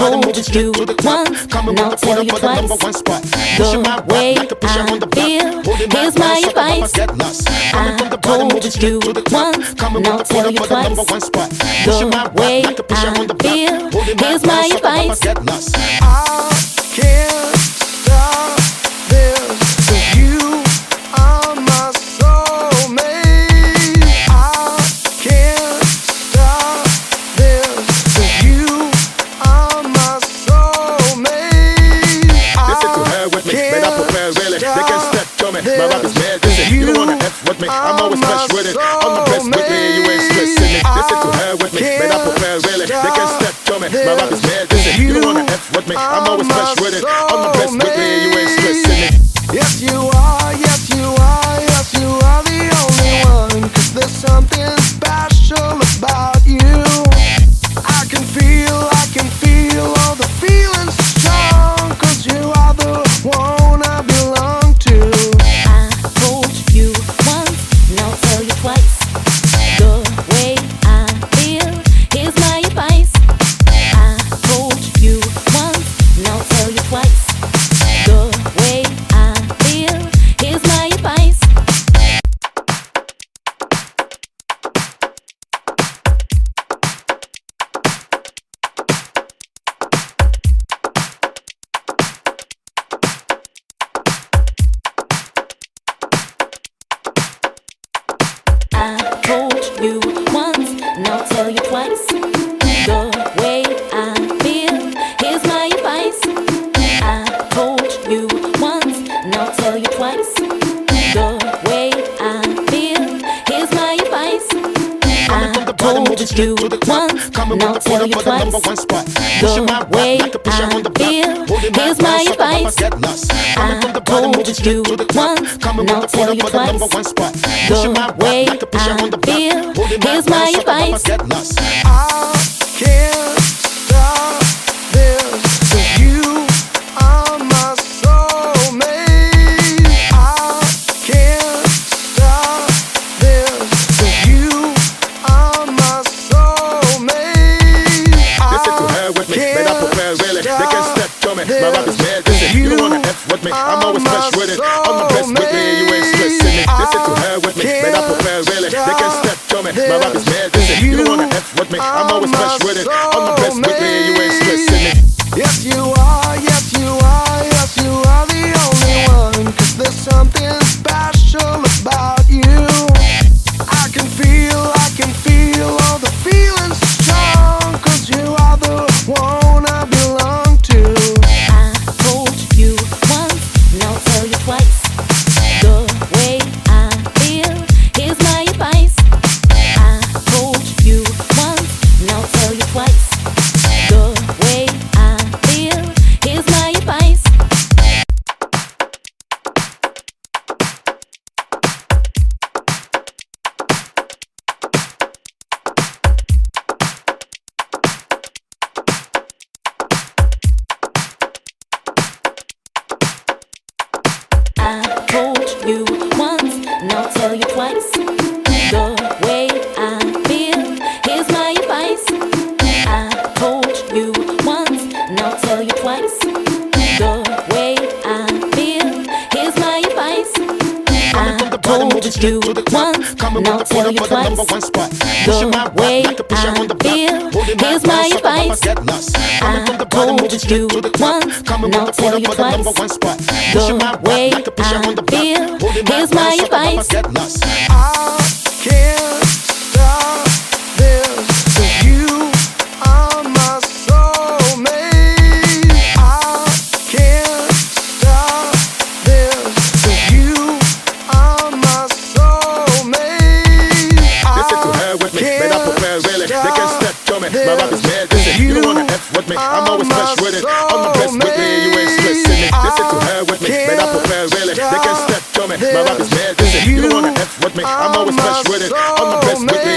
told you once, and I'll tell you twice. The way I feel, here's my advice. I told you once, and I'll tell you twice. The way I feel, here's my advice. I can't stop this, 'cause you are my soulmate. I can't stop this, 'cause you are my soulmate. Listen to her with me, but I prepare really. They can step to me, my rap is mad. Listen, you don't wanna F with me, I'm always fresh with it. On the best with me, you ain't stressing me. Listen to her with me, but I prepare really. They can step to me, my rap is mad. Listen, you don't wanna F with me, I'm always fresh with it. On the best with me, you ain't stressing me. Yes you are, yes you are, yes you are the only one. 'Cause there's something special about you. I can feel all the feelings strong. 'Cause you are the one I belong to. I told you once, and I'll tell you twice. The way I feel, here's my advice. I told you once, and I'll tell you twice. The way I feel, here's my advice. I told you once, and I'll tell you twice. The way I feel, here's my advice. I told you once, and I'll tell you twice. The way I feel, here's my advice. I told you once, and I'll tell you twice. The way I feel, here's my advice. I told you once, and I'll tell you twice. The way I feel, here's my advice. I can't stop this, 'cause you are my soulmate. I can't stop this, 'cause you are my soulmate. Listen to her with me, but I prepare really. They can step to me, my rap is mad. Listen, you don't wanna F with me, I'm always fresh with it. On the best with me, you ain't stressing me. Listen to her with me, but I prepare really. They can step to me, my rap is mad. Listen, you don't wanna F with me, I'm always fresh with it. On the best with me, you ain't stressing me. Yes you are, yes you are, yes you are the only one. 'Cause there's something special about you. I can feel all the feelings strong. 'Cause you are the one I belong to. I told you once, and I'll tell you twice. The way I feel, here's my advice. I told you once, and I'll tell you twice. The way I feel, here's my advice. I told you once, and I'll tell you twice. The way I feel, here's my advice. I told you once, and I'll tell you twice. The way I feel, here's my advice. I told you once, and I'll tell you twice. The way I feel, here's my advice. I told you once, and I'll tell you twice. The way I feel, here's my advice. I can't stop this, 'cause you are my soulmate. I can't stop this, 'cause you are my soulmate. Listen to her with me, but I prepare really. They can step to me, my rap is mad. Listen, you don't wanna F with me, I'm always fresh with it. On the best with me, you ain't stressing me. Listen to her with me, but I prepare really. They can step to me, my rap is mad. Listen, you don't wanna F with me, I'm always fresh with it. On the best with me,